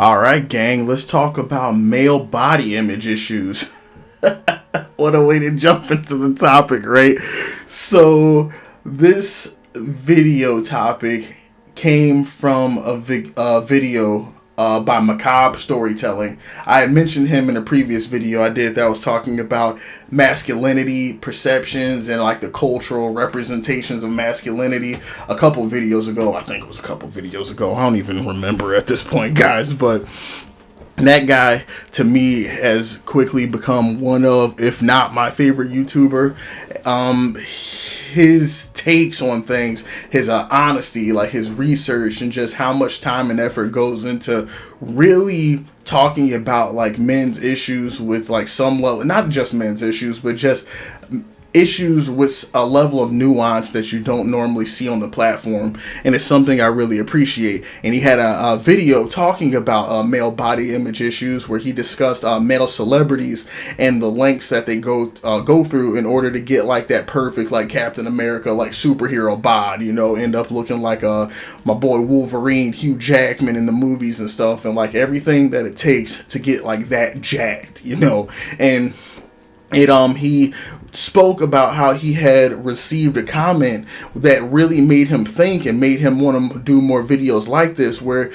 All right, gang, let's talk about male body image issues. What a way to jump into the topic, right? So, this video topic came from a video by Macabre Storytelling. I had mentioned him in a previous video I did that was talking about masculinity perceptions and like the cultural representations of masculinity a couple videos ago. I think it was a couple videos ago. I don't even remember at this point, guys, but that guy, to me, has quickly become one of, if not my favorite YouTuber. His takes on things, his honesty, like his research, and just how much time and effort goes into really talking about like men's issues with like some level, not just men's issues, but just issues with a level of nuance that you don't normally see on the platform, and it's something I really appreciate. And he had a video talking about male body image issues where he discussed male celebrities and the lengths that they go through in order to get like that perfect like Captain America like superhero bod, you know, end up looking like my boy Wolverine, Hugh Jackman in the movies and stuff, and like everything that it takes to get like that jacked, you know. And he spoke about how he had received a comment that really made him think and made him want to do more videos like this, where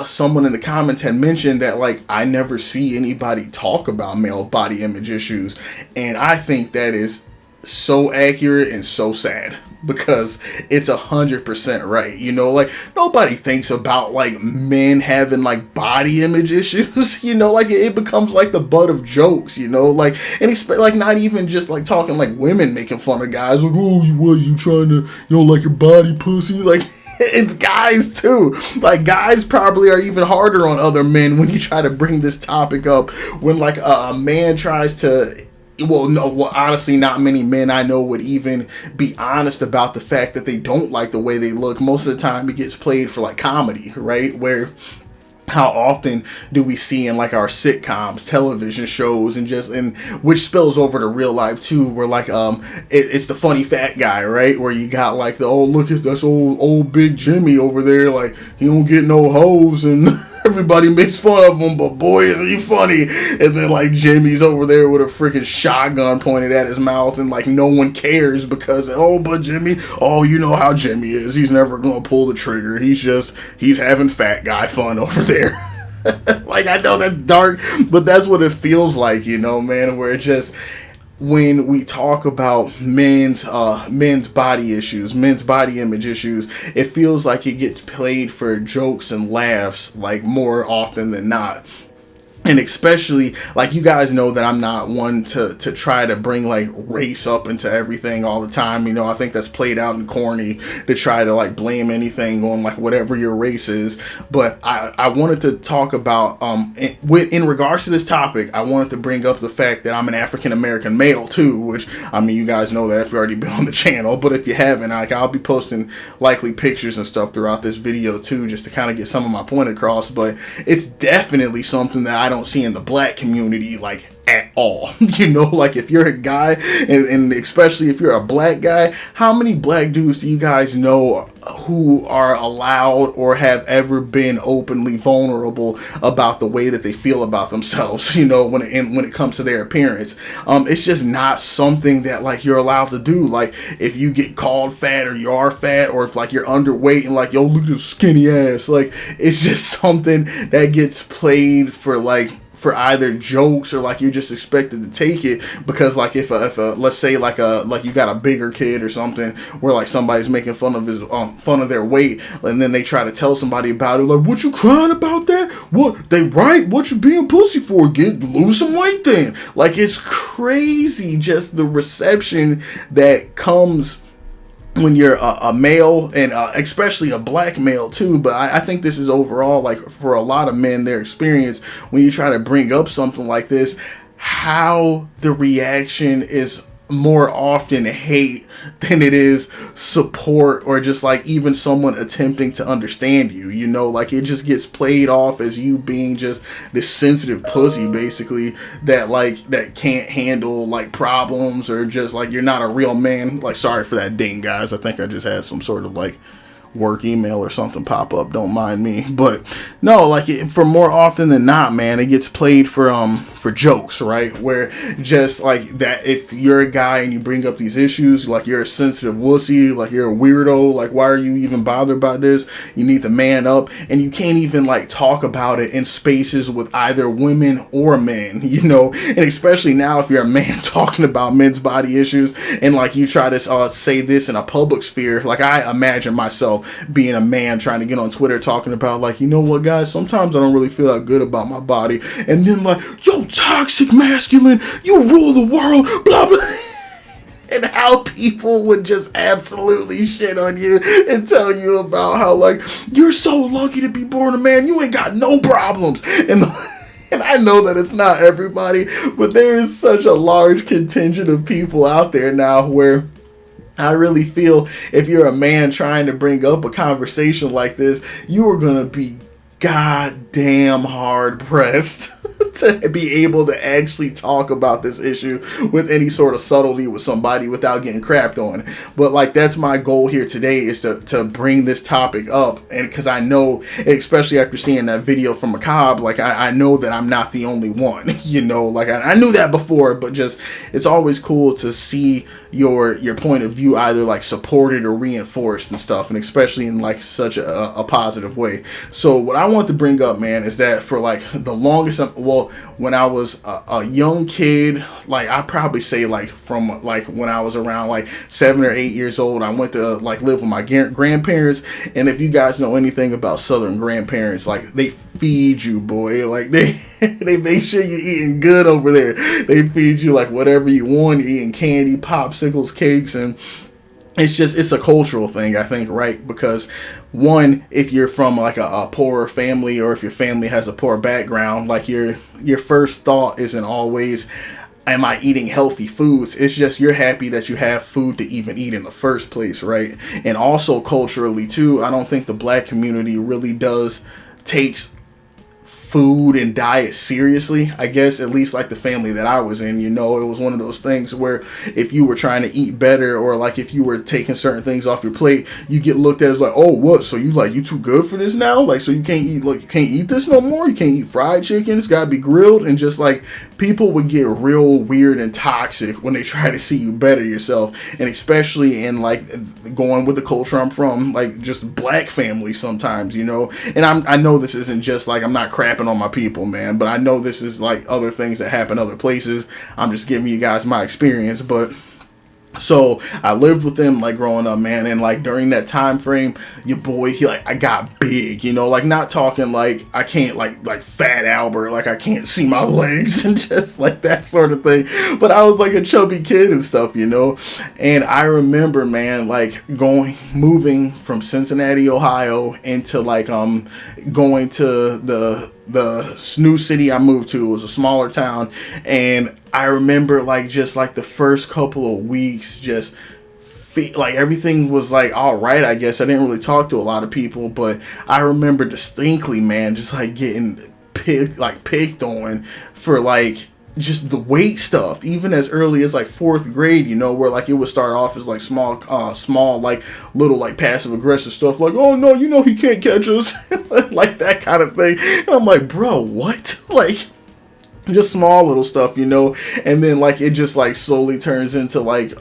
someone in the comments had mentioned that like, I never see anybody talk about male body image issues. And I think that is so accurate and so sad, because it's 100% right. You know, like nobody thinks about like men having like body image issues, you know, like it becomes like the butt of jokes, you know, like, and like not even just like talking like women making fun of guys like, oh, you trying to, you know, like your body pussy, like it's guys too. Like guys probably are even harder on other men when you try to bring this topic up, when like a man tries to, honestly, not many men I know would even be honest about the fact that they don't like the way they look. Most of the time it gets played for like comedy, right? Where how often do we see in like our sitcoms, television shows, and which spills over to real life too, where like it's the funny fat guy, right? Where you got like look at this old big Jimmy over there, like he don't get no hoes, and everybody makes fun of him, but boy is he funny. And then like Jimmy's over there with a freaking shotgun pointed at his mouth, and like no one cares because but Jimmy, you know how Jimmy is, he's never gonna pull the trigger, he's having fat guy fun over there. Like, I know that's dark, but that's what it feels like, you know, man, where it just, when we talk about men's body issues, men's body image issues, it feels like it gets played for jokes and laughs, like more often than not. And especially, like, you guys know that I'm not one to try to bring, like, race up into everything all the time. You know, I think that's played out and corny to try to, like, blame anything on, like, whatever your race is. But I wanted to talk about, in regards to this topic, I wanted to bring up the fact that I'm an African-American male, too. Which, I mean, you guys know that if you've already been on the channel. But if you haven't, like, I'll be posting likely pictures and stuff throughout this video, too, just to kind of get some of my point across. But it's definitely something that I don't see in the black community like at all. You know, like if you're a guy, and especially if you're a black guy, how many black dudes do you guys know who are allowed or have ever been openly vulnerable about the way that they feel about themselves, you know, when it comes to their appearance? It's just not something that like you're allowed to do. Like if you get called fat, or you are fat, or if like you're underweight and like, yo, look at this skinny ass, like it's just something that gets played for either jokes, or like you're just expected to take it because like if let's say like you got a bigger kid or something where like somebody's making fun of their weight, and then they try to tell somebody about it, like, what you crying about that? What they right? What you being pussy for? Lose some weight then. Like it's crazy just the reception that comes when you're a male, and especially a black male too. But I think this is overall, like for a lot of men, their experience when you try to bring up something like this, how the reaction is more often hate than it is support, or just like even someone attempting to understand you, you know, like it just gets played off as you being just this sensitive pussy basically that can't handle like problems, or just like you're not a real man. Like, sorry for that ding, guys, I think I just had some sort of like work email or something pop up. Don't mind me. But no, like for more often than not, man, it gets played for jokes, right? Where just like that, if you're a guy and you bring up these issues, like you're a sensitive wussy, like you're a weirdo, like why are you even bothered about this? You need to man up, and you can't even like talk about it in spaces with either women or men, you know. And especially now, if you're a man talking about men's body issues, and like you try to say this in a public sphere, like I imagine myself being a man trying to get on Twitter talking about like, you know what, guys, sometimes I don't really feel that good about my body, and then like, yo, toxic masculine, you rule the world, blah blah. And how people would just absolutely shit on you and tell you about how like you're so lucky to be born a man, you ain't got no problems. And I know that it's not everybody, but there is such a large contingent of people out there now where I really feel if you're a man trying to bring up a conversation like this, you are going to be goddamn hard pressed to be able to actually talk about this issue with any sort of subtlety with somebody without getting crapped on. But like, that's my goal here today, is to bring this topic up. And because I know, especially after seeing that video from Macabre, like I know that I'm not the only one, you know, like I knew that before, but just, it's always cool to see your point of view either like supported or reinforced and stuff, and especially in like such a positive way. So what I want to bring up, man, is that for like the longest, well, when I was a young kid, like I probably say like from like when I was around like 7 or 8 years old, I went to like live with my grandparents. And if you guys know anything about Southern grandparents, like they feed you, boy, like they make sure you're eating good over there. They feed you like whatever you want. You're eating candy, popsicles, cakes, and it's a cultural thing, I think, right? Because one, if you're from like a poorer family, or if your family has a poor background, like your first thought isn't always, am I eating healthy foods? It's just you're happy that you have food to even eat in the first place, right? And also culturally too, I don't think the black community really takes food and diet seriously. I guess at least like the family that I was in, you know, it was one of those things where if you were trying to eat better, or like if you were taking certain things off your plate, you get looked at as like, oh, what? So you too good for this now? Like, so you can't eat this no more? You can't eat fried chicken? It's gotta be grilled? And just like people would get real weird and toxic when they try to see you better yourself. And especially in like going with the culture I'm from, like just black families sometimes, you know. And I know this isn't just like, I'm not crapping on my people, man, but I know this is like other things that happen other places. I'm just giving you guys my experience. But so I lived with them like growing up, man, and like during that time frame, your boy, I got big, you know, like not talking like I can't like Fat Albert, like I can't see my legs and just like that sort of thing, but I was like a chubby kid and stuff, you know. And I remember, man, like moving from Cincinnati, Ohio into like going to the new city I moved to. It was a smaller town, and I remember like just like the first couple of weeks, just like everything was like all right, I guess. I didn't really talk to a lot of people, but I remember distinctly, man, just like getting picked on for like just the weight stuff, even as early as like 4th grade, you know, where like it would start off as like small like little like passive aggressive stuff, like, oh no, you know, he can't catch us, like that kind of thing. And I'm like, bro, what? Like just small little stuff, you know. And then like it just like slowly turns into like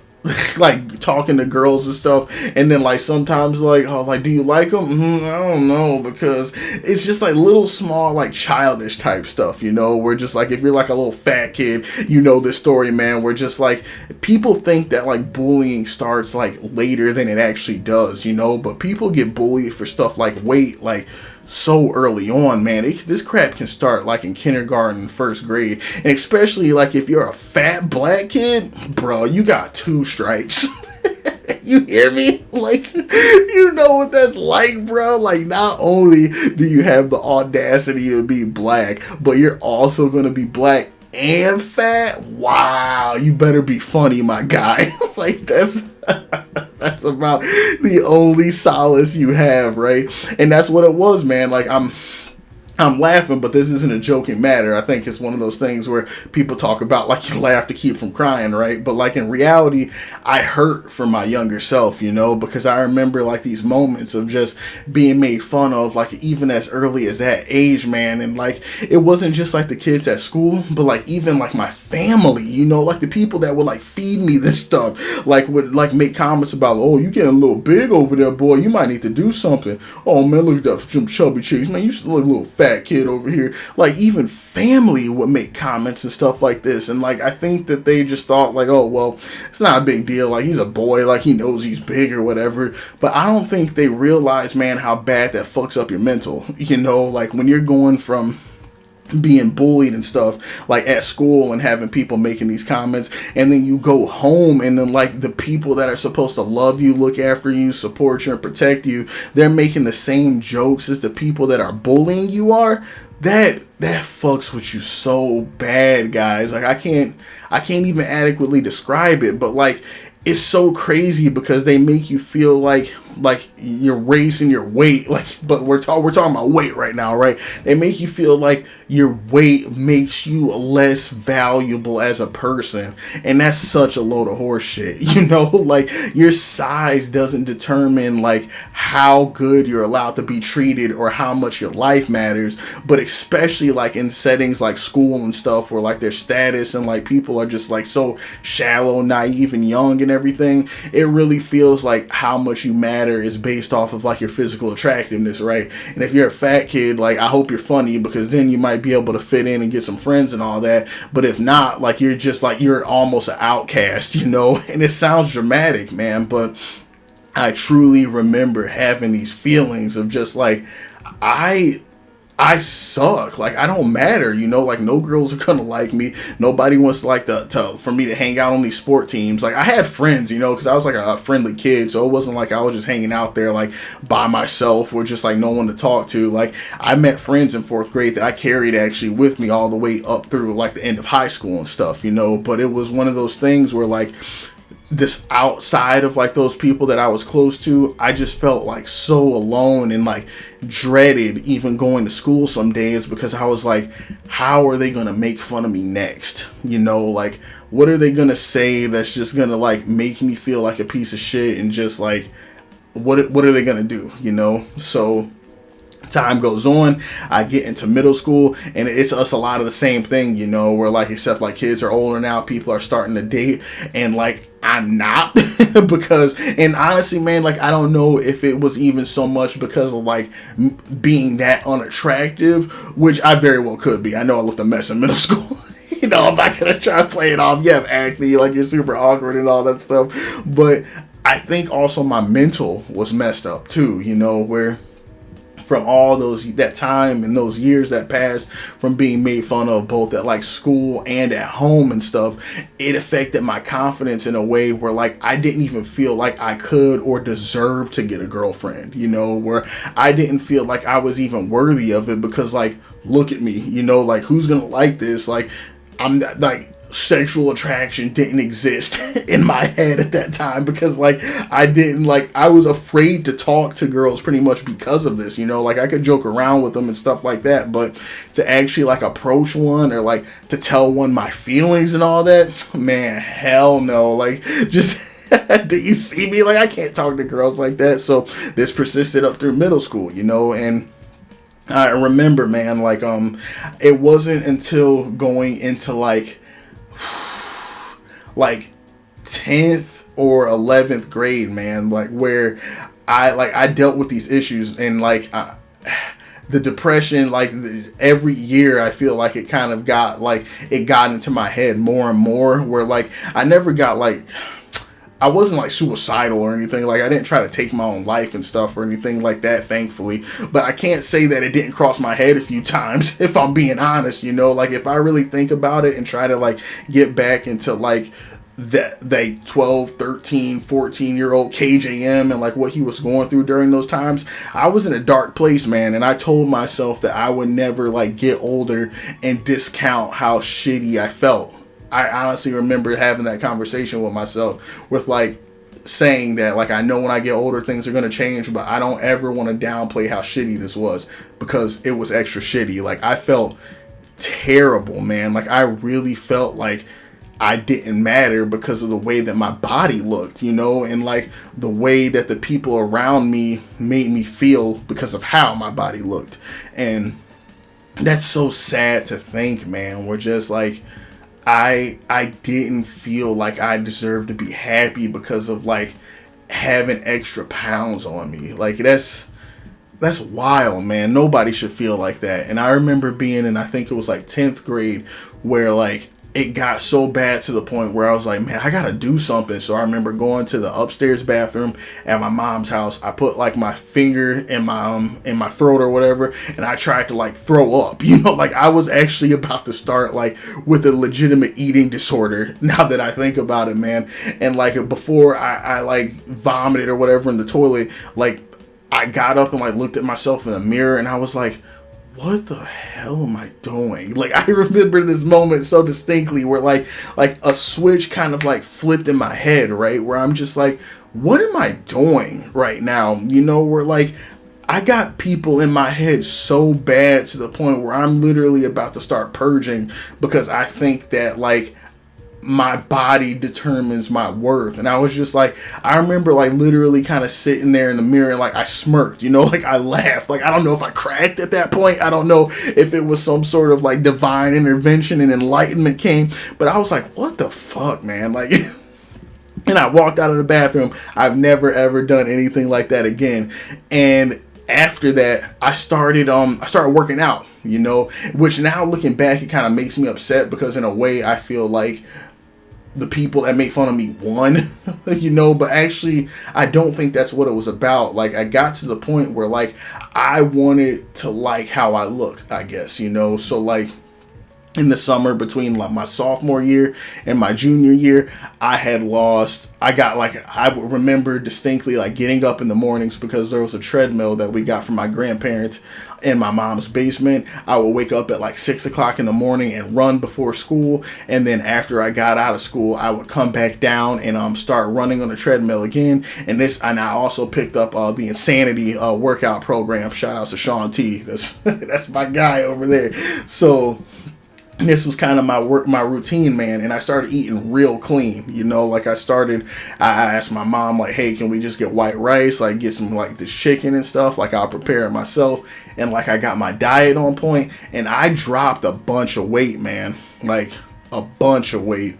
like talking to girls and stuff, and then like sometimes like, oh, like, do you like them? I don't know, because it's just like little small like childish type stuff, you know, where just like if you're like a little fat kid, you know this story, man, where just like people think that like bullying starts like later than it actually does, you know. But people get bullied for stuff like weight like so early on, man. This crap can start like in kindergarten, 1st grade, and especially like if you're a fat black kid, bro, you got 2 strikes. You hear me? Like, you know what that's like, bro. Like, not only do you have the audacity to be black, but you're also gonna be black and fat. Wow, you better be funny, my guy. Like, that's about the only solace you have, right? And that's what it was, man. Like, I'm laughing, but this isn't a joking matter. I think it's one of those things where people talk about like you laugh to keep from crying, right? But like in reality, I hurt for my younger self, you know, because I remember like these moments of just being made fun of, like even as early as that age, man. And like it wasn't just like the kids at school, but like even like my family, you know, like the people that would like feed me this stuff, like would like make comments about, oh, you getting a little big over there, boy. You might need to do something. Oh man, look at that some chubby cheeks, man. You look a little fat kid over here. Like even family would make comments and stuff like this, and like I think that they just thought like, oh well, it's not a big deal, like he's a boy, like he knows he's big or whatever. But I don't think they realize, man, how bad that fucks up your mental, you know, like when you're going from being bullied and stuff like at school and having people making these comments, and then you go home and then like the people that are supposed to love you, look after you, support you and protect you, they're making the same jokes as the people that are bullying you are. That fucks with you so bad, guys. Like I can't even adequately describe it, but like it's so crazy because they make you feel like you're raising your weight, like, but we're talking about weight right now, right? They make you feel like your weight makes you less valuable as a person, and that's such a load of horse shit, you know. Like your size doesn't determine like how good you're allowed to be treated or how much your life matters, but especially like in settings like school and stuff where like their status and like people are just like so shallow, naive and young and everything, it really feels like how much you matter is based off of like your physical attractiveness, right? And if you're a fat kid, like I hope you're funny, because then you might be able to fit in and get some friends and all that. But if not, like you're just like you're almost an outcast, you know. And it sounds dramatic, man, but I truly remember having these feelings of just like I suck. Like I don't matter, you know. Like no girls are gonna like me. Nobody wants to like for me to hang out on these sport teams. Like I had friends, you know, because I was like a friendly kid, so it wasn't like I was just hanging out there like by myself or just like no one to talk to. Like I met friends in 4th grade that I carried actually with me all the way up through like the end of high school and stuff, you know. But it was one of those things where like this outside of like those people that I was close to, I just felt like so alone and like dreaded even going to school some days, because I was like, how are they gonna make fun of me next? You know, like what are they gonna say that's just gonna like make me feel like a piece of shit, and just like what are they gonna do, you know? So time goes on, I get into middle school, and it's us a lot of the same thing, you know, where like except like kids are older now, people are starting to date, and like I'm not because, and honestly, man, like I don't know if it was even so much because of like being that unattractive, which I very well could be. I know I looked a mess in middle school. You know, I'm not gonna try to play it off. You have acne, like you're super awkward and all that stuff, but I think also my mental was messed up too, you know, where from all that time and those years that passed from being made fun of both at like school and at home and stuff, it affected my confidence in a way where like I didn't even feel like I could or deserved to get a girlfriend, you know, where I didn't feel like I was even worthy of it, because like look at me, you know, like who's gonna like this? Like I'm not, like sexual attraction didn't exist in my head at that time, because like I was afraid to talk to girls pretty much because of this, you know. Like I could joke around with them and stuff like that, but to actually like approach one or like to tell one my feelings and all that, man, hell no. Like just do you see me? Like I can't talk to girls like that. So this persisted up through middle school, you know. And I remember, man, like it wasn't until going into like 10th or 11th grade, man, like where I dealt with these issues, and like the depression, like every year I feel like it kind of got into my head more and more, where like I never got like, I wasn't like suicidal or anything. Like I didn't try to take my own life and stuff or anything like that, thankfully. But I can't say that it didn't cross my head a few times, if I'm being honest, you know. Like if I really think about it and try to like get back into like that 12, 13, 14-year-old KJM and like what he was going through during those times, I was in a dark place, man. And I told myself that I would never like get older and discount how shitty I felt. I honestly remember having that conversation with myself with like, saying that, like, I know when I get older things are going to change, but I don't ever want to downplay how shitty this was, because it was extra shitty. Like, I felt terrible, man. Like, I really felt like I didn't matter because of the way that my body looked, you know, and like the way that the people around me made me feel because of how my body looked. And that's so sad to think, man. We're just like, I didn't feel like I deserved to be happy because of like having extra pounds on me. Like, that's wild, man. Nobody should feel like that. And I remember being in, I think it was like 10th grade, where like it got so bad to the point where I was like, man, I gotta do something. So I remember going to the upstairs bathroom at my mom's house. I put like my finger in my throat or whatever, and I tried to like throw up. You know, like I was actually about to start like with a legitimate eating disorder, now that I think about it, man. And like before I like vomited or whatever in the toilet, like I got up and like looked at myself in the mirror, and I was like, what the hell am I doing? Like, I remember this moment so distinctly where like a switch kind of like flipped in my head, right? Where I'm just like, what am I doing right now? You know, where like I got people in my head so bad to the point where I'm literally about to start purging, because I think that like my body determines my worth. And I was just like, I remember like literally kind of sitting there in the mirror and like I smirked, you know, like I laughed. Like, I don't know if I cracked at that point. I don't know if it was some sort of like divine intervention and enlightenment came, but I was like, what the fuck, man? Like, and I walked out of the bathroom. I've never ever done anything like that again. And after that, I started working out, you know, which now looking back, it kind of makes me upset, because in a way I feel like the people that make fun of me won, you know, but actually I don't think that's what it was about. Like, I got to the point where like I wanted to like how I looked, I guess, you know. So like in the summer between like my sophomore year and my junior year, I remember distinctly like getting up in the mornings, because there was a treadmill that we got from my grandparents in my mom's basement. I would wake up at like 6 o'clock in the morning and run before school. And then after I got out of school, I would come back down and start running on the treadmill again. And I also picked up the Insanity workout program. Shout out to Sean T. That's my guy over there. So this was kind of my routine, man. And I started eating real clean, you know. Like, I asked my mom, like, hey, can we just get white rice, like get some like this chicken and stuff, like I'll prepare it myself. And like I got my diet on point, and I dropped a bunch of weight, man, like a bunch of weight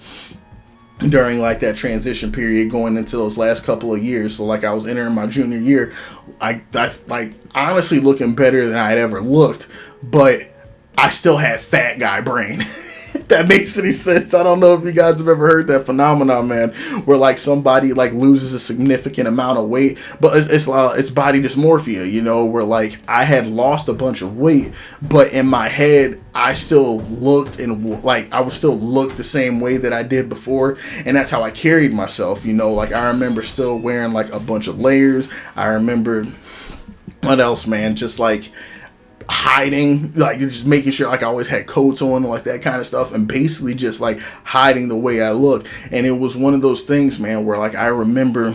during like that transition period going into those last couple of years. So like I was entering my junior year, I like honestly looking better than I'd ever looked, but I still had fat guy brain. If that makes any sense. I don't know if you guys have ever heard that phenomenon, man, where like somebody like loses a significant amount of weight, but it's body dysmorphia, you know, where like I had lost a bunch of weight, but in my head I still looked and like I would still look the same way that I did before, and that's how I carried myself, you know. Like, I remember still wearing like a bunch of layers. I remember, what else, man, just like hiding, like just making sure like I always had coats on and like that kind of stuff, and basically just like hiding the way I look. And it was one of those things, man, where like I remember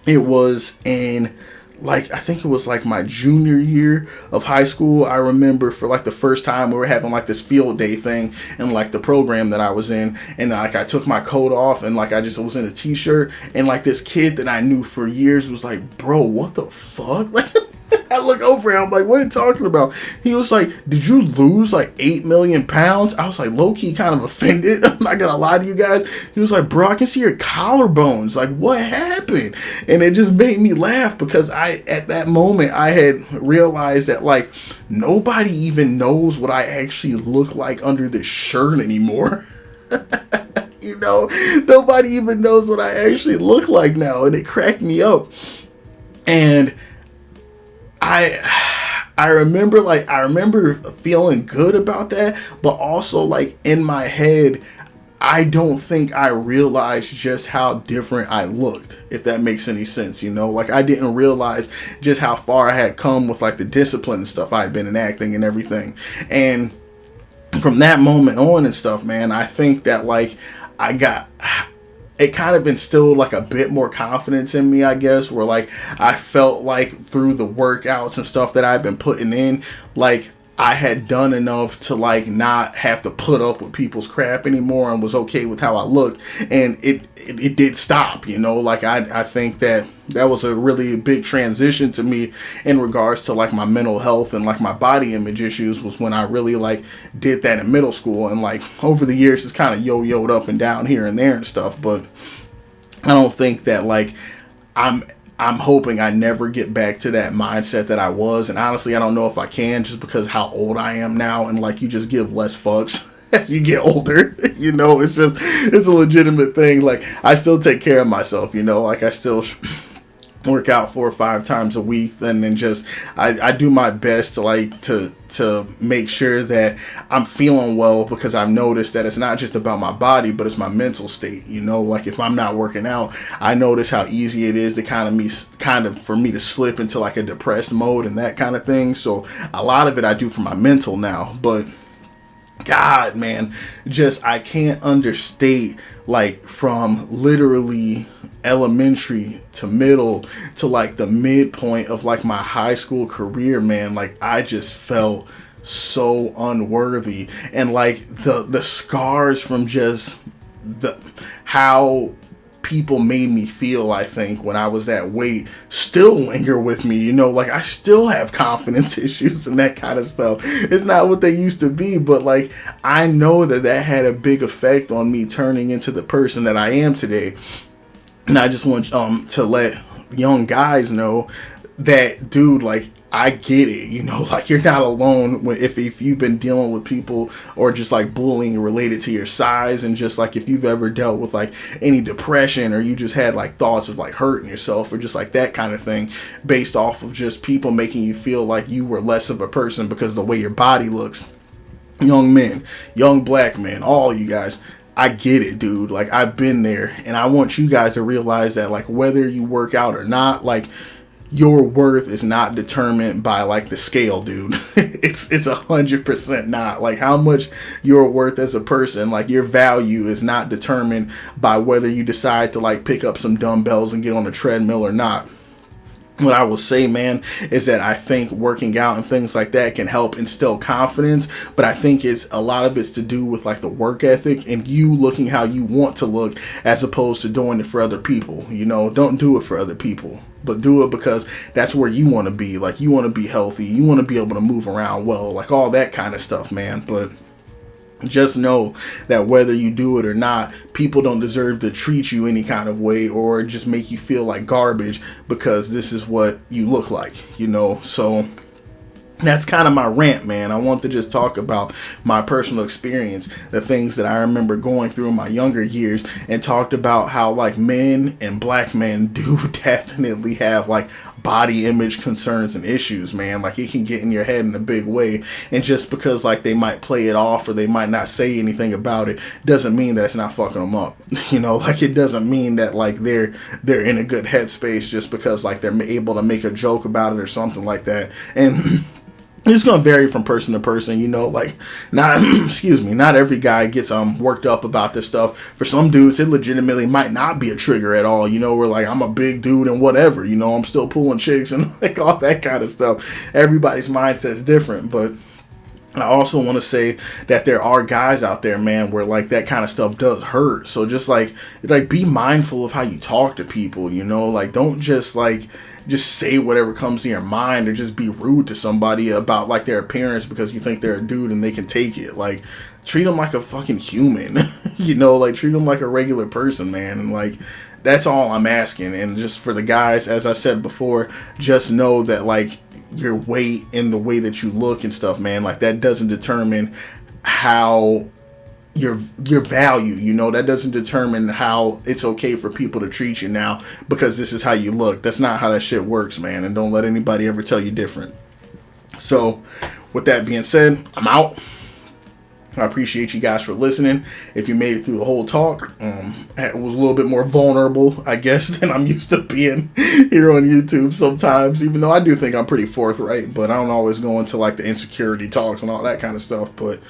it was in like, I think it was like my junior year of high school. I remember for like the first time we were having like this field day thing and like the program that I was in, and like I took my coat off and like I just was in a t-shirt, and like this kid that I knew for years was like, bro, what the fuck? Like, I look over and I'm like, what are you talking about? He was like, did you lose like 8 million pounds? I was like, low-key kind of offended. I'm not gonna lie to you guys. He was like, bro, I can see your collarbones. Like, what happened? And it just made me laugh, because at that moment, I had realized that like nobody even knows what I actually look like under this shirt anymore. You know, nobody even knows what I actually look like now. And it cracked me up. And I remember feeling good about that, but also like in my head, I don't think I realized just how different I looked, if that makes any sense, you know. Like, I didn't realize just how far I had come with like the discipline and stuff I had been enacting and everything. And from that moment on and stuff, man, I think that like it kind of instilled like a bit more confidence in me, I guess, where like I felt like through the workouts and stuff that I've been putting in, like I had done enough to like not have to put up with people's crap anymore and was okay with how I looked. And it did stop, you know, like I think that was a really big transition to me in regards to like my mental health and like my body image issues, was when I really like did that in middle school. And like over the years it's kind of yo-yoed up and down here and there and stuff, but I don't think that like I'm hoping I never get back to that mindset that I was. And honestly, I don't know if I can, just because how old I am now, and like you just give less fucks as you get older. You know, it's a legitimate thing. Like I still take care of myself, you know, like I still work out 4 or 5 times a week, and then just I do my best to like to make sure that I'm feeling well, because I've noticed that it's not just about my body, but it's my mental state, you know. Like if I'm not working out, I notice how easy it is to kind of for me to slip into like a depressed mode and that kind of thing. So a lot of it I do for my mental now. But God, man, just I can't understate, like from literally elementary to middle to like the midpoint of like my high school career, man, like I just felt so unworthy. And like the scars from just the how people made me feel, I think, when I was that weight still linger with me, you know. Like I still have confidence issues and that kind of stuff. It's not what they used to be, but like I know that had a big effect on me turning into the person that I am today. And I just want to let young guys know that, dude, like I get it, you know, like you're not alone if you've been dealing with people or just like bullying related to your size, and just like if you've ever dealt with like any depression, or you just had like thoughts of like hurting yourself or just like that kind of thing based off of just people making you feel like you were less of a person because of the way your body looks. Young men, young black men, all you guys, I get it, dude. Like I've been there, and I want you guys to realize that like whether you work out or not, like your worth is not determined by like the scale, dude. it's 100% not. Like how much you're worth as a person, like your value is not determined by whether you decide to like pick up some dumbbells and get on a treadmill or not. What I will say, man, is that I think working out and things like that can help instill confidence, but I think a lot of it's to do with like the work ethic and you looking how you want to look, as opposed to doing it for other people. You know, don't do it for other people, but do it because that's where you want to be. Like you want to be healthy, you want to be able to move around well, like all that kind of stuff, man. But just know that whether you do it or not, people don't deserve to treat you any kind of way or just make you feel like garbage because this is what you look like, you know. So that's kind of my rant, man. I want to just talk about my personal experience, the things that I remember going through in my younger years, and talked about how like men and black men do definitely have like body image concerns and issues, man. Like it can get in your head in a big way, and just because like they might play it off or they might not say anything about it doesn't mean that it's not fucking them up. You know, like it doesn't mean that like they're in a good headspace just because like they're able to make a joke about it or something like that. And it's going to vary from person to person, you know, like not, not every guy gets worked up about this stuff. For some dudes, it legitimately might not be a trigger at all. You know, we're like, I'm a big dude and whatever, you know, I'm still pulling chicks and like all that kind of stuff. Everybody's mindset's different, but I also want to say that there are guys out there, man, where like that kind of stuff does hurt. So just like be mindful of how you talk to people, you know, like don't just say whatever comes to your mind, or just be rude to somebody about like their appearance because you think they're a dude and they can take it. Like treat them like a fucking human, you know, like treat them like a regular person, man. And like that's all I'm asking. And just for the guys, as I said before, just know that like your weight and the way that you look and stuff, man, like that doesn't determine how your value, you know. That doesn't determine how it's okay for people to treat you now because this is how you look. That's not how that shit works, man. And don't let anybody ever tell you different. So with that being said, I'm out. I appreciate you guys for listening. If you made it through the whole talk, it was a little bit more vulnerable, I guess, than I'm used to being here on YouTube sometimes, even though I do think I'm pretty forthright, but I don't always go into like the insecurity talks and all that kind of stuff. But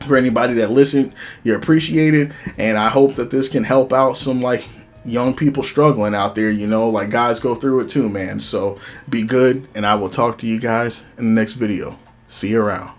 For anybody that listened, you're appreciated, and I hope that this can help out some like young people struggling out there. You know, like guys go through it too, man. So be good, and I will talk to you guys in the next video. See you around.